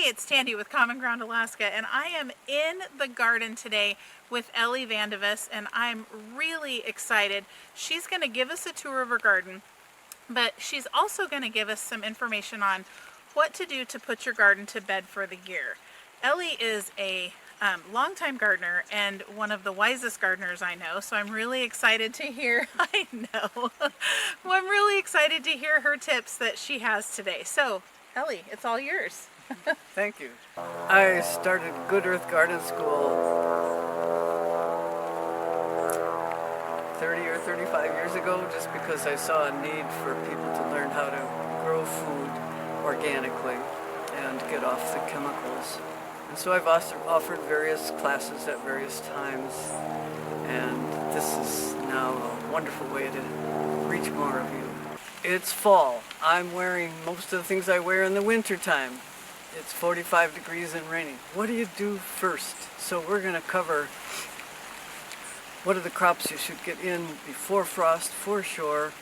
it's Tandy with Common Ground Alaska, and I am in the garden today with Ellie Vande Visse, and I'm really excited. She's going to give us a tour of her garden, but she's also going to give us some information on what to do to put your garden to bed for the year. Ellie is a longtime gardener and one of the wisest gardeners I know, so I'm really excited to hear, I know, well, I'm really excited to hear her tips that she has today. So, Ellie, it's all yours. Thank you. I started Good Earth Garden School 30 or 35 years ago just because I saw a need for people to learn how to grow food organically and get off the chemicals. And so I've also offered various classes at various times, and this is now a wonderful way to reach more of you. It's fall. I'm wearing most of the things I wear in the winter time. It's 45 degrees and raining. What do you do first? So we're going to cover what are the crops you should get in before frost, for sure,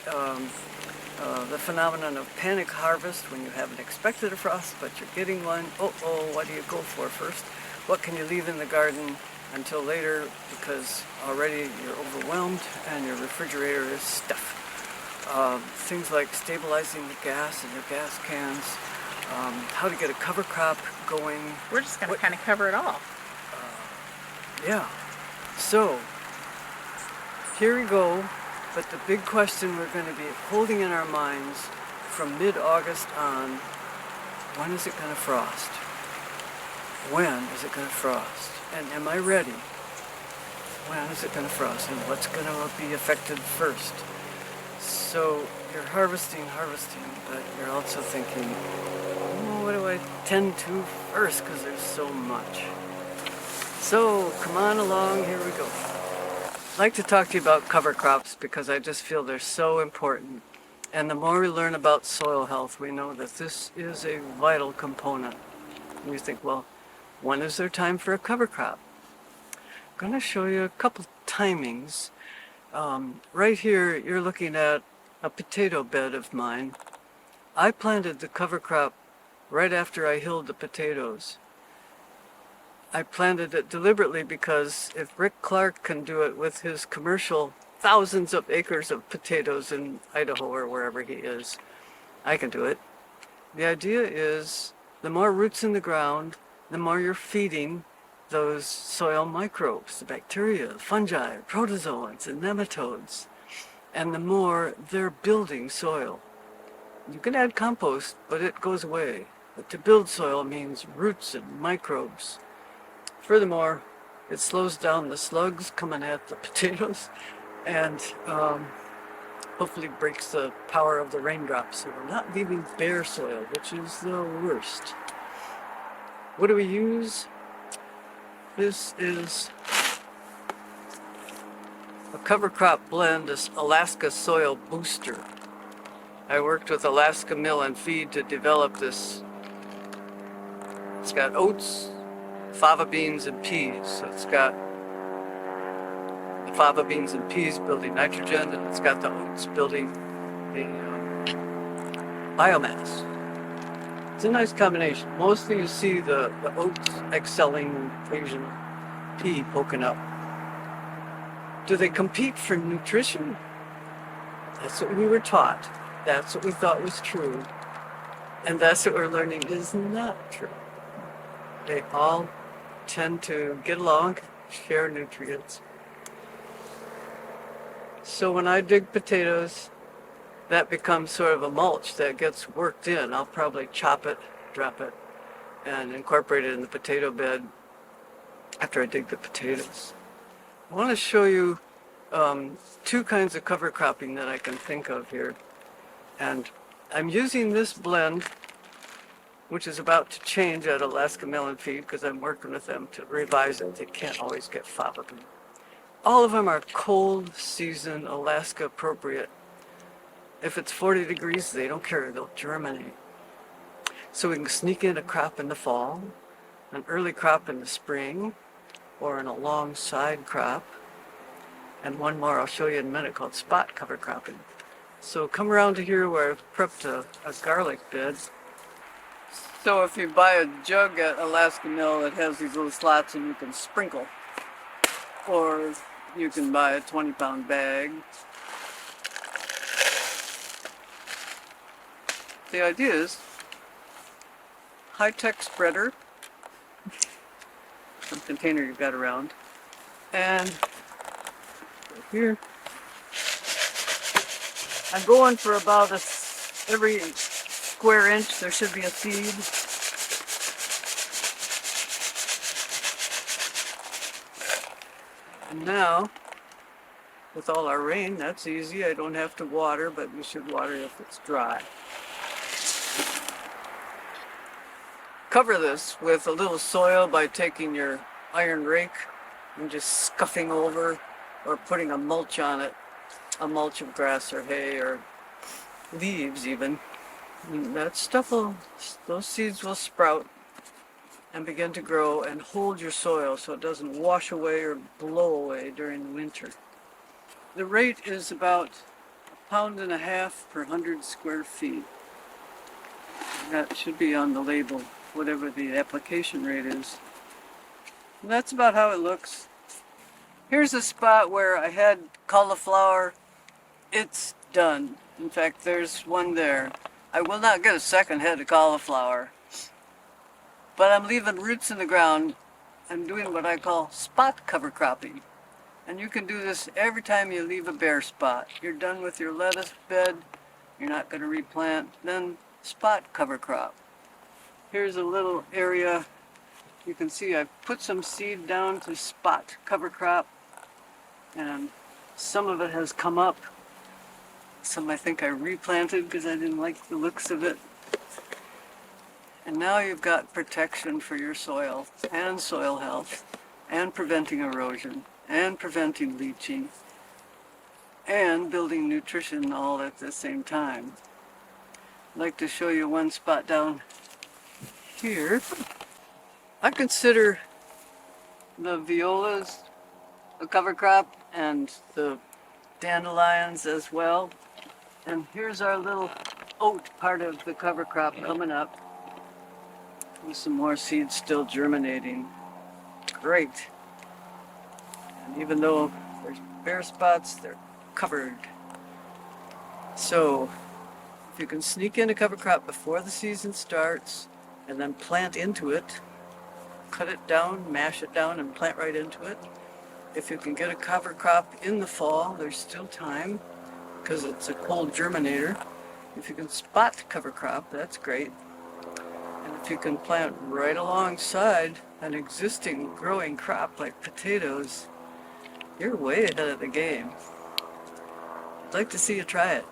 the phenomenon of panic harvest when you haven't expected a frost but you're getting one. What do you go for first? What can you leave in the garden until later because already you're overwhelmed and your refrigerator is stuffed? Things like stabilizing the gas in your gas cans, how to get a cover crop going. We're just going to kind of cover it all. Yeah. So, here we go. But the big question we're going to be holding in our minds from mid-August on, when is it going to frost? When is it going to frost? And am I ready? When is it going to frost? And what's going to be affected first? So you're harvesting, but you're also thinking, what do I tend to first? Because there's so much. So come on along, here we go. I'd like to talk to you about cover crops because I just feel they're so important. And the more we learn about soil health, we know that this is a vital component. And you think, well, when is there time for a cover crop? I'm going to show you a couple timings. Right here, you're looking at a potato bed of mine. I planted the cover crop right after I hilled the potatoes. I planted it deliberately because if Rick Clark can do it with his commercial thousands of acres of potatoes in Idaho or wherever he is, I can do it. The idea is the more roots in the ground, the more you're feeding those soil microbes, the bacteria, fungi, protozoans, and nematodes, and the more they're building soil. You can add compost, but it goes away. But to build soil means roots and microbes. Furthermore, it slows down the slugs coming at the potatoes and hopefully breaks the power of the raindrops. So we're not leaving bare soil, which is the worst. What do we use? This is a cover crop blend, this Alaska Soil Booster. I worked with Alaska Mill and Feed to develop this. It's got oats, fava beans, and peas. So it's got the fava beans and peas building nitrogen, and it's got the oats building the biomass. It's a nice combination. Mostly you see the oats excelling, occasional pea poking up. Do they compete for nutrition? That's what we were taught. That's what we thought was true. And that's what we're learning is not true. They all tend to get along, share nutrients. So when I dig potatoes, that becomes sort of a mulch that gets worked in. I'll probably chop it, drop it, and incorporate it in the potato bed after I dig the potatoes. I want to show you two kinds of cover cropping that I can think of here. And I'm using this blend, which is about to change at Alaska Mill and Feed because I'm working with them to revise it. They can't always get fava bean. All of them are cold season Alaska appropriate. If it's 40 degrees, they don't care, they'll germinate. So we can sneak in a crop in the fall, an early crop in the spring, or an alongside crop. And one more I'll show you in a minute called spot cover cropping. So come around to here where I've prepped a garlic bed. So if you buy a jug at Alaska Mill, it has these little slots and you can sprinkle. Or you can buy a 20-pound bag. The idea is high-tech spreader, some container you've got around, and here I'm going for about every square inch there should be a seed. And now, with all our rain, that's easy. I don't have to water, but we should water if it's dry. Cover this with a little soil by taking your iron rake and just scuffing over or putting a mulch on it, a mulch of grass or hay or leaves even. And that stuff those seeds will sprout and begin to grow and hold your soil so it doesn't wash away or blow away during the winter. The rate is about 1.5 pounds per 100 square feet. That should be on the label, whatever the application rate is. And that's about how it looks. Here's a spot where I had cauliflower. It's done. In fact, there's one there. I will not get a second head of cauliflower, but I'm leaving roots in the ground. I'm doing what I call spot cover cropping. And you can do this every time you leave a bare spot. You're done with your lettuce bed, you're not going to replant, then spot cover crop. Here's a little area. You can see I put some seed down to spot cover crop, and some of it has come up. Some I think I replanted because I didn't like the looks of it. And now you've got protection for your soil and soil health and preventing erosion and preventing leaching and building nutrition all at the same time. I'd like to show you one spot down here. I consider the violas a cover crop and the dandelions as well. And here's our little oat part of the cover crop coming up with some more seeds still germinating. Great. And even though there's bare spots, they're covered. So if you can sneak in a cover crop before the season starts and then plant into it, cut it down, mash it down, and plant right into it. If you can get a cover crop in the fall, there's still time because it's a cold germinator. If you can spot cover crop, that's great. And if you can plant right alongside an existing growing crop like potatoes, you're way ahead of the game. I'd like to see you try it.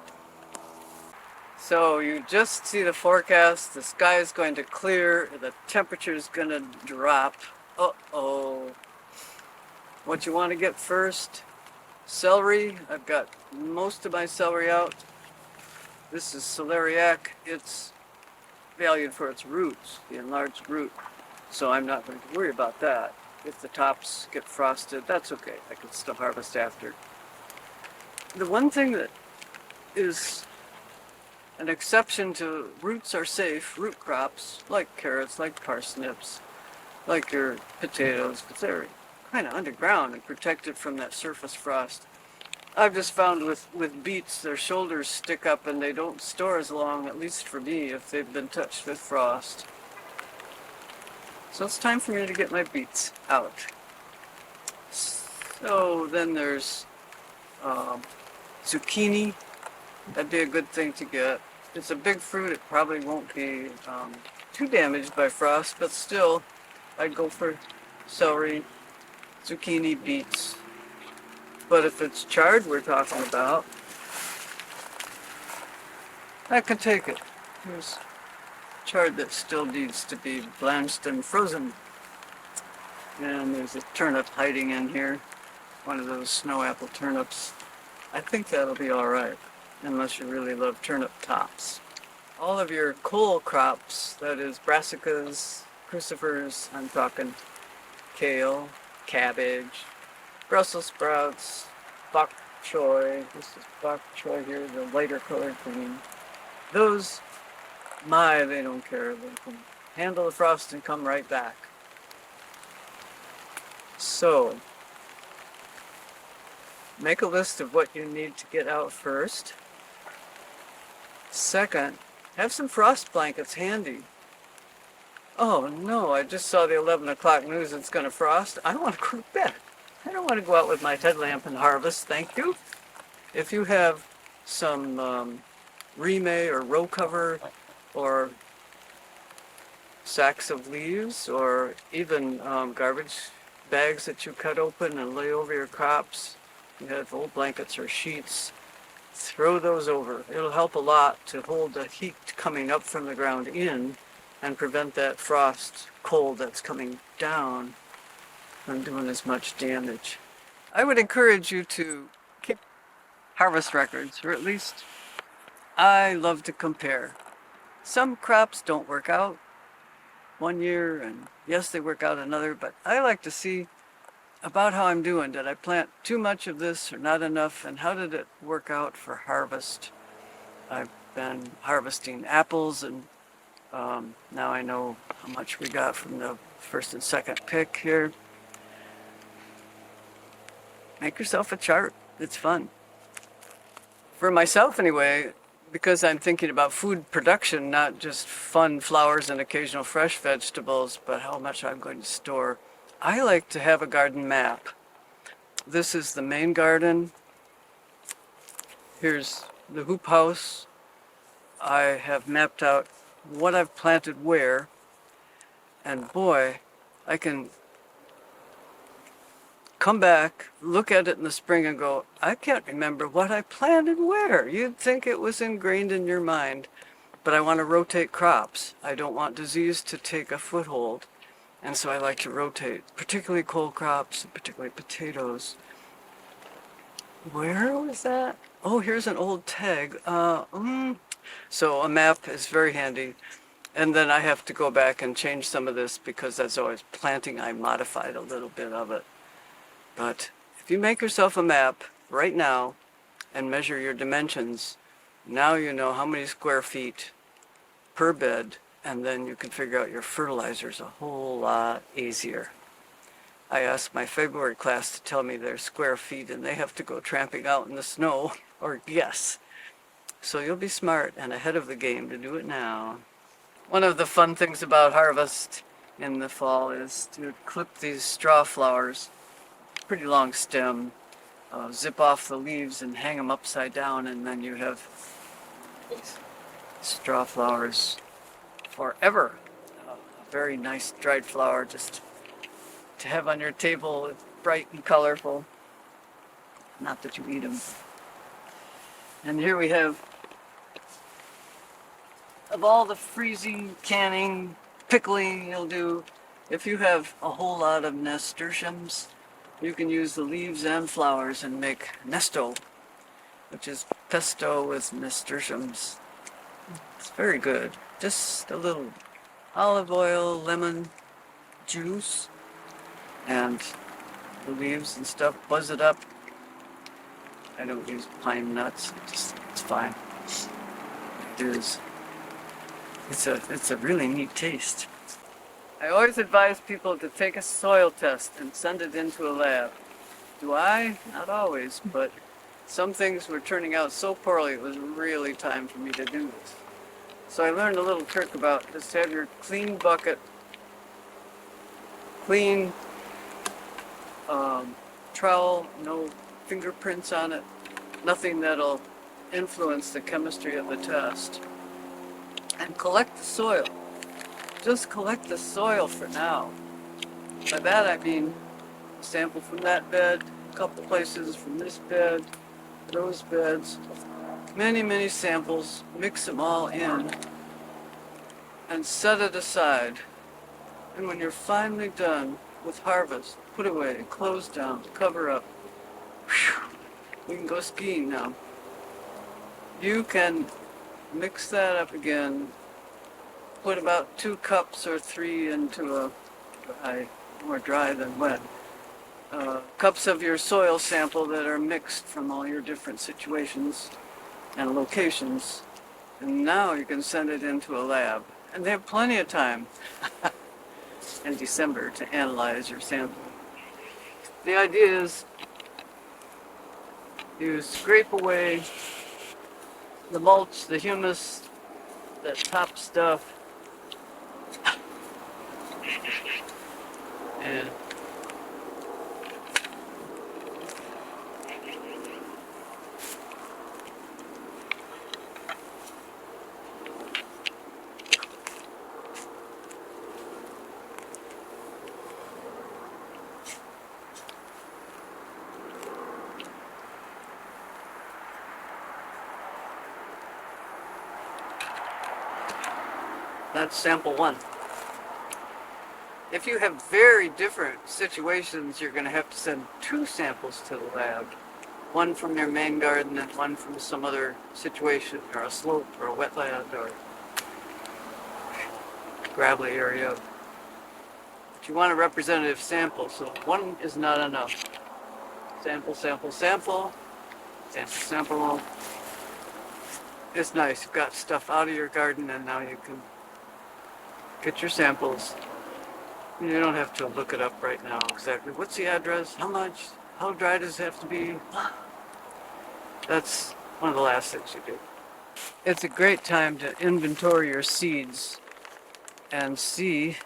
So you just see the forecast. The sky is going to clear. The temperature is going to drop. Uh-oh. What you want to get first? Celery. I've got most of my celery out. This is celeriac. It's valued for its roots, the enlarged root. So I'm not going to worry about that. If the tops get frosted, that's okay. I can still harvest after. The one thing that is an exception to roots are safe, root crops, like carrots, like parsnips, like your potatoes, but they're kind of underground and protected from that surface frost. I've just found with beets, their shoulders stick up and they don't store as long, at least for me, if they've been touched with frost. So it's time for me to get my beets out. So then there's zucchini. That'd be a good thing to get. It's a big fruit. It probably won't be too damaged by frost, but still, I'd go for celery, zucchini, beets. But if it's chard we're talking about, I can take it. Here's chard that still needs to be blanched and frozen. And there's a turnip hiding in here, one of those snow apple turnips. I think that'll be all right, unless you really love turnip tops. All of your cole crops, that is brassicas, crucifers, I'm talking kale, cabbage, Brussels sprouts, bok choy. This is bok choy here, the lighter colored green. Those, they don't care. They can handle the frost and come right back. So, make a list of what you need to get out first. Second, have some frost blankets handy. Oh no, I just saw the 11 o'clock news, it's gonna frost. I want to go to bed. I don't want to go out with my headlamp and harvest, thank you. If you have some remay or row cover or sacks of leaves or even garbage bags that you cut open and lay over your crops, you have old blankets or sheets, throw those over. It'll help a lot to hold the heat coming up from the ground in and prevent that frost cold that's coming down from doing as much damage. I would encourage you to keep harvest records, or at least I love to compare. Some crops don't work out one year, and yes, they work out another, but I like to see about how I'm doing. Did I plant too much of this or not enough, and how did it work out for harvest? I've been harvesting apples, and now I know how much we got from the first and second pick here. Make yourself a chart. It's fun. For myself anyway, because I'm thinking about food production, not just fun flowers and occasional fresh vegetables, but how much I'm going to store, I like to have a garden map. This is the main garden. Here's the hoop house. I have mapped out what I've planted where, and boy, I can come back, look at it in the spring and go, I can't remember what I planted where. You'd think it was ingrained in your mind, but I want to rotate crops. I don't want disease to take a foothold, and so I like to rotate, particularly cold crops, particularly potatoes. Where was that? Oh, here's an old tag. So a map is very handy. And then I have to go back and change some of this because as I was planting, I modified a little bit of it. But if you make yourself a map right now and measure your dimensions, now you know how many square feet per bed, and then you can figure out your fertilizers a whole lot easier. I asked my February class to tell me their square feet, and they have to go tramping out in the snow or guess. So you'll be smart and ahead of the game to do it now. One of the fun things about harvest in the fall is to clip these straw flowers, pretty long stem, zip off the leaves and hang them upside down, and then you have straw flowers forever. A very nice dried flower just to have on your table. It's bright and colorful. Not that you eat them. And here we have, of all the freezing, canning, pickling you'll do, if you have a whole lot of nasturtiums, you can use the leaves and flowers and make nesto, which is pesto with nasturtiums. It's very good. Just a little olive oil, lemon juice, and the leaves and stuff, buzz it up. I don't use pine nuts, it's fine. It is. It's a really neat taste. I always advise people to take a soil test and send it into a lab. Do I? Not always, but some things were turning out so poorly it was really time for me to do this. So I learned a little trick about just have your clean bucket, clean trowel, no fingerprints on it, nothing that'll influence the chemistry of the test, and collect the soil. Just collect the soil for now. By that I mean sample from that bed, a couple places from this bed, those beds, many samples, mix them all in, and set it aside. And when you're finally done with harvest, put away, close down, cover up. Whew, we can go skiing now. You can mix that up again, put about 2 cups or 3 into a more dry than wet, cups of your soil sample that are mixed from all your different situations and locations, and now you can send it into a lab And they have plenty of time in December to analyze your sample. The idea is you scrape away the mulch, the humus, that top stuff, and that's sample one. If you have very different situations, you're going to have to send 2 samples to the lab. One from your main garden and one from some other situation, or a slope, or a wetland, or gravelly area. But you want a representative sample, so one is not enough. Sample, sample, sample, sample, sample. It's nice, you've got stuff out of your garden and now you can get your samples. You don't have to look it up right now exactly. What's the address? How much? How dry does it have to be? That's one of the last things you do. It's a great time to inventory your seeds and see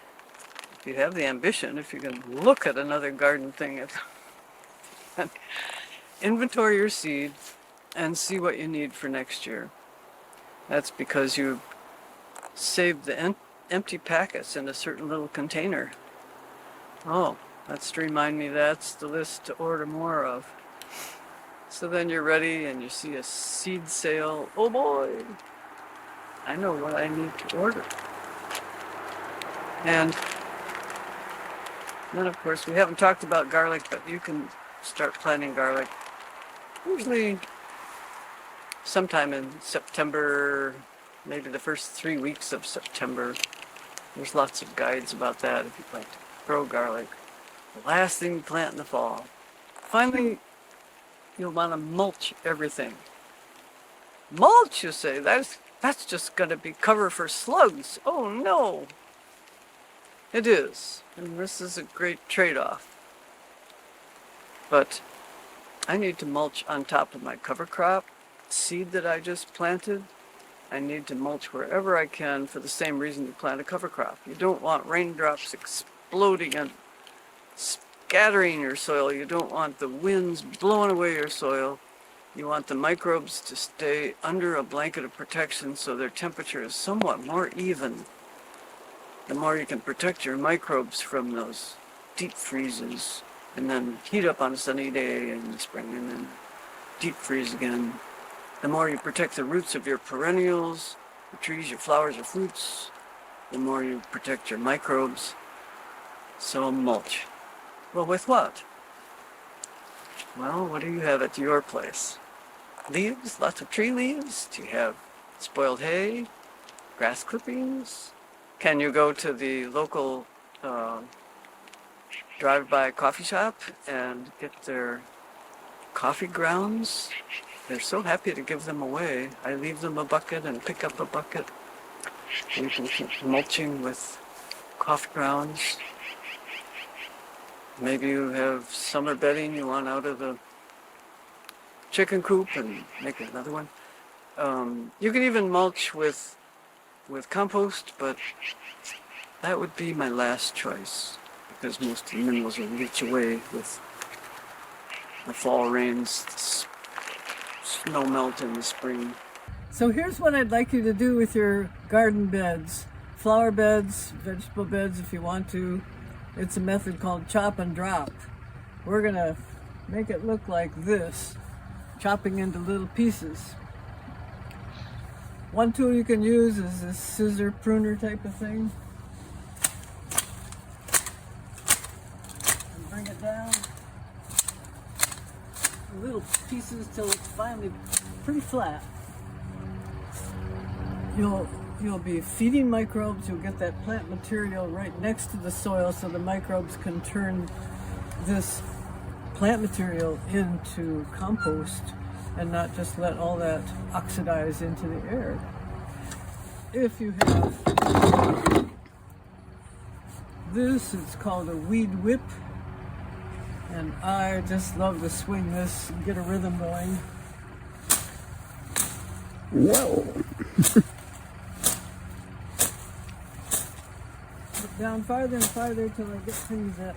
if you have the ambition, if you can look at another garden thing. Inventory your seed and see what you need for next year. That's because you saved the empty packets in a certain little container. Oh, that's to remind me that's the list to order more of. So then you're ready and you see a seed sale. Oh boy, I know what I need to order. And then of course we haven't talked about garlic, but you can start planting garlic usually sometime in September, maybe the first 3 weeks of September. There's lots of guides about that if you plan to grow garlic. The last thing you plant in the fall. Finally, you'll want to mulch everything. Mulch, you say? That's just going to be cover for slugs. Oh no! It is. And this is a great trade-off. But I need to mulch on top of my cover crop, seed that I just planted. I need to mulch wherever I can for the same reason you plant a cover crop. You don't want raindrops exploding and scattering your soil. You don't want the winds blowing away your soil. You want the microbes to stay under a blanket of protection so their temperature is somewhat more even. The more you can protect your microbes from those deep freezes and then heat up on a sunny day in the spring and then deep freeze again. The more you protect the roots of your perennials, your trees, your flowers, your fruits, the more you protect your microbes. So mulch. Well, with what? Well, what do you have at your place? Leaves? Lots of tree leaves? Do you have spoiled hay? Grass clippings? Can you go to the local drive-by coffee shop and get their coffee grounds? They're so happy to give them away. I leave them a bucket and pick up a bucket. You can keep mulching with coffee grounds. Maybe you have summer bedding you want out of the chicken coop and make another one. You can even mulch with compost, but that would be my last choice because most of the minerals will leach away with the fall rains, snow melt in the spring. So here's what I'd like you to do with your garden beds. Flower beds, vegetable beds if you want to. It's a method called chop and drop. We're gonna make it look like this, chopping into little pieces. One tool you can use is this scissor pruner type of thing. And bring it down. Little pieces till it's finally pretty flat. You'll be feeding microbes. You'll get that plant material right next to the soil so the microbes can turn this plant material into compost and not just let all that oxidize into the air. if you have this, it's called a weed whip. And I just love to swing this and get a rhythm going. Whoa! Put down farther and farther till I get things at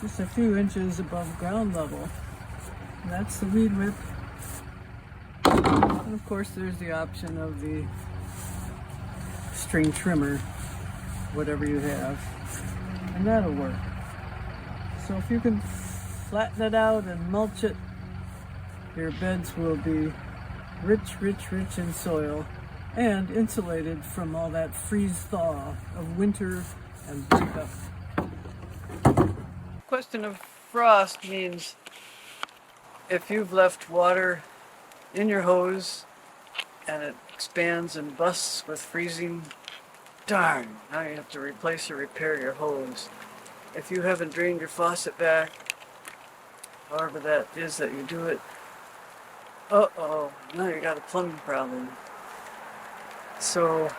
just a few inches above ground level. And that's the weed whip. And of course there's the option of the string trimmer, whatever you have. And that'll work. So if you can flatten it out and mulch it, your beds will be rich, rich, rich in soil and insulated from all that freeze-thaw of winter and breakup. Question of frost means if you've left water in your hose and it expands and busts with freezing, darn, now you have to replace or repair your hose. If you haven't drained your faucet back, however that is that you do it, uh-oh, now you got a plumbing problem. So,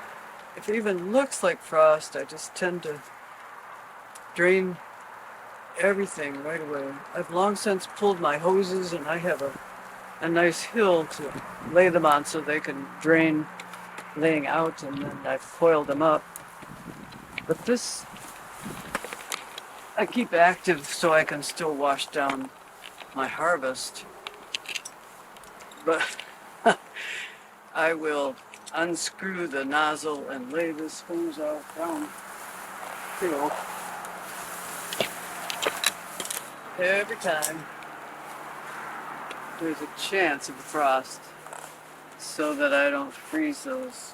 if it even looks like frost, I just tend to drain everything right away. I've long since pulled my hoses and I have a nice hill to lay them on so they can drain laying out, and then I've coiled them up. But this I keep active so I can still wash down my harvest. But I will unscrew the nozzle and lay this hose out down hill every time there's a chance of frost, so that I don't freeze those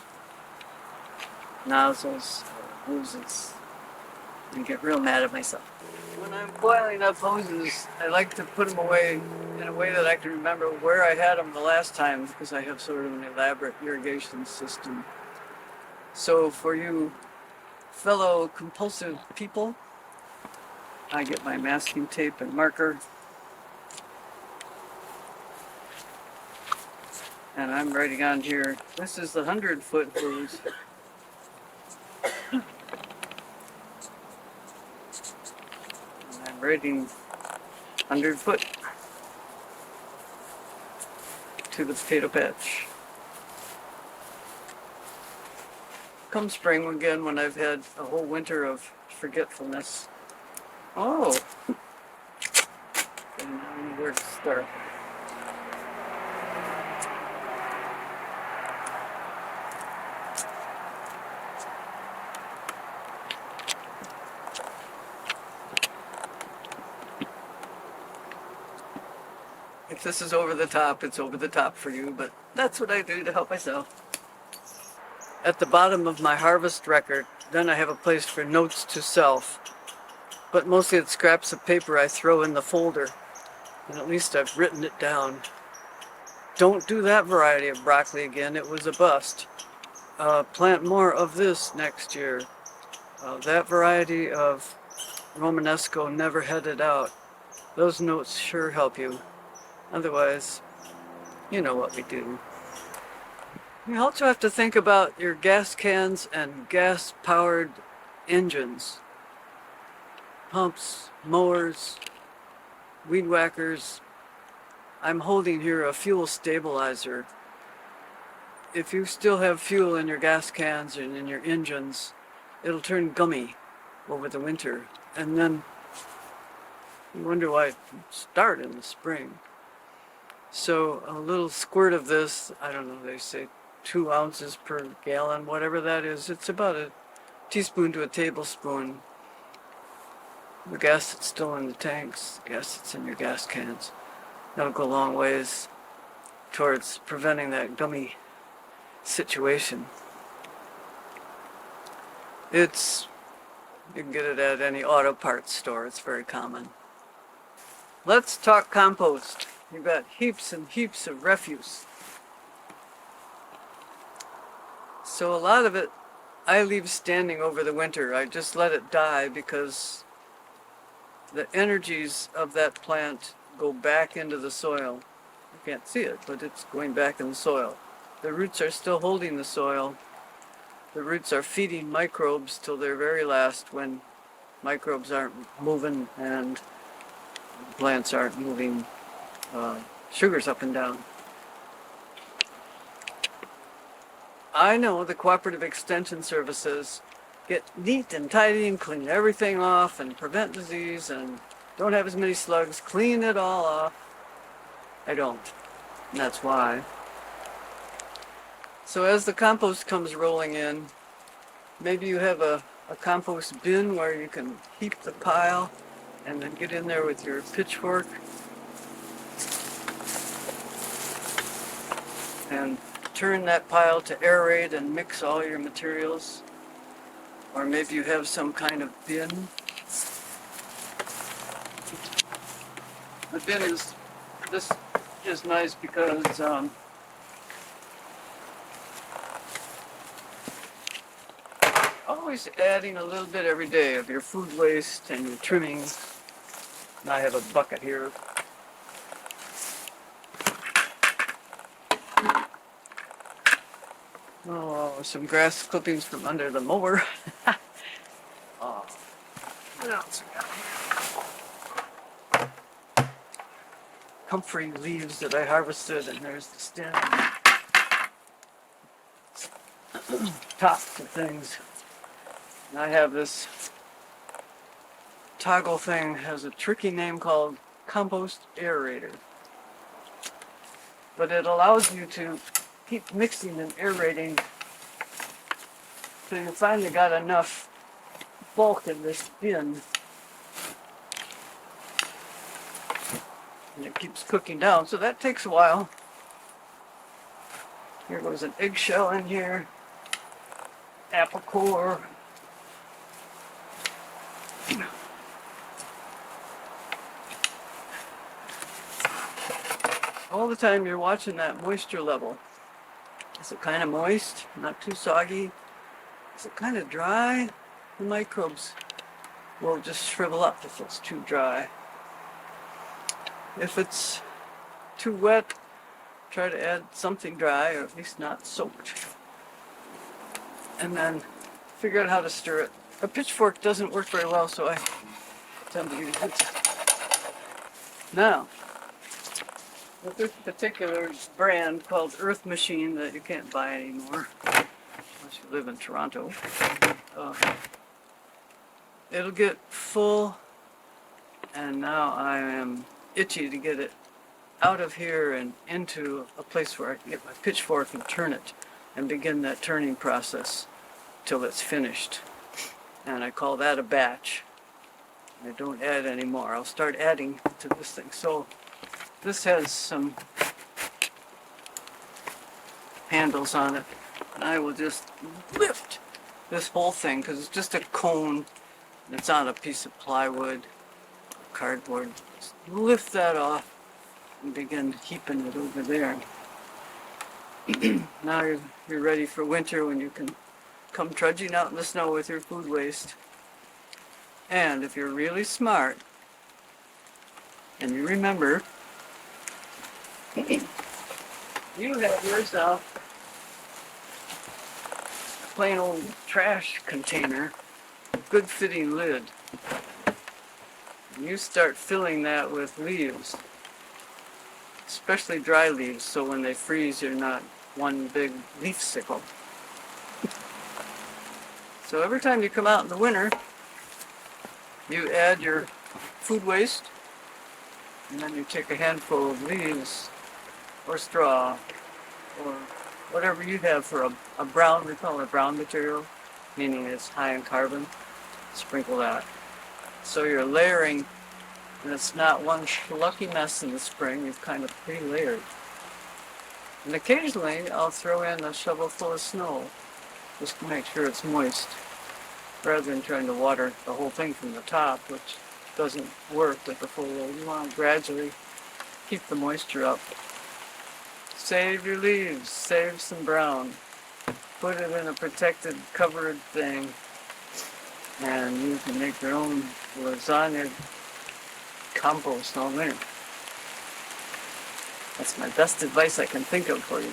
nozzles or hoses and get real mad at myself. When I'm coiling up hoses, I like to put them away in a way that I can remember where I had them the last time, because I have sort of an elaborate irrigation system. So for you fellow compulsive people, I get my masking tape and marker, and I'm writing on here, this is the 100-foot hose. Writing 100 foot to the potato patch. Come spring again, when I've had a whole winter of forgetfulness. Oh! And I don't know where to start. If this is over the top, it's over the top for you, but that's what I do to help myself. At the bottom of my harvest record, then I have a place for notes to self, but mostly it's scraps of paper I throw in the folder, and at least I've written it down. Don't do that variety of broccoli again, it was a bust. Plant more of this next year. That variety of Romanesco never headed out. Those notes sure help you. Otherwise, you know what we do. You also have to think about your gas cans and gas-powered engines. Pumps, mowers, weed whackers. I'm holding here a fuel stabilizer. If you still have fuel in your gas cans and in your engines, it'll turn gummy over the winter. And then you wonder why it start in the spring. So a little squirt of this, I don't know, they say 2 ounces per gallon, whatever that is. It's about a teaspoon to a tablespoon. The gas that's still in the tanks, the gas that's in your gas cans. That'll go a long ways towards preventing that gummy situation. You can get it at any auto parts store. It's very common. Let's talk compost. You've got heaps and heaps of refuse. So a lot of it I leave standing over the winter. I just let it die because the energies of that plant go back into the soil. You can't see it, but it's going back in the soil. The roots are still holding the soil, The roots are feeding microbes till their very last, when microbes aren't moving and plants aren't moving sugars up and down. I know the cooperative extension services get neat and tidy and clean everything off and prevent disease and don't have as many slugs, clean it all off. I don't, and that's why. So as the compost comes rolling in, maybe you have a compost bin where you can heap the pile and then get in there with your pitchfork and turn that pile to aerate and mix all your materials. Or maybe you have some kind of bin. The bin this is nice because always adding a little bit every day of your food waste and your trimmings. And I have a bucket here. Oh, some grass clippings from under the mower. Oh, what else we got here? Comfrey leaves that I harvested, and there's the stem. Tops of things. And I have this toggle thing, has a tricky name called compost aerator. But it allows you to keep mixing and aerating till you finally got enough bulk in this bin. And it keeps cooking down, so that takes a while. Here goes an eggshell in here, apple core. All the time you're watching that moisture level. Is it kind of moist, not too soggy? Is it kind of dry? The microbes will just shrivel up if it's too dry. If it's too wet, try to add something dry, or at least not soaked. And then figure out how to stir it. A pitchfork doesn't work very well, so I tend to use it. Now, with this particular brand called Earth Machine that you can't buy anymore, unless you live in Toronto, it'll get full, and now I am itchy to get it out of here and into a place where I can get my pitchfork and turn it and begin that turning process till it's finished. And I call that a batch. I don't add any more. I'll start adding to this thing. So this has some handles on it, and I will just lift this whole thing because it's just a cone and it's on a piece of plywood, cardboard. Just lift that off and begin heaping it over there. Now you're ready for winter, when you can come trudging out in the snow with your food waste. And if you're really smart and you remember, you have yourself a plain old trash container, good fitting lid. And you start filling that with leaves, especially dry leaves, so when they freeze you're not one big leaf sickle. So every time you come out in the winter, you add your food waste, and then you take a handful of leaves or straw or whatever you have for a brown, we call it brown material, meaning it's high in carbon. Sprinkle that. So you're layering, and it's not one schlucky mess in the spring. You've kind of pre-layered. And occasionally I'll throw in a shovel full of snow just to make sure it's moist, rather than trying to water the whole thing from the top, which doesn't work with the full load. You want to gradually keep the moisture up. Save your leaves, save some brown, put it in a protected, covered thing, and you can make your own lasagna compost all winter. That's my best advice I can think of for you.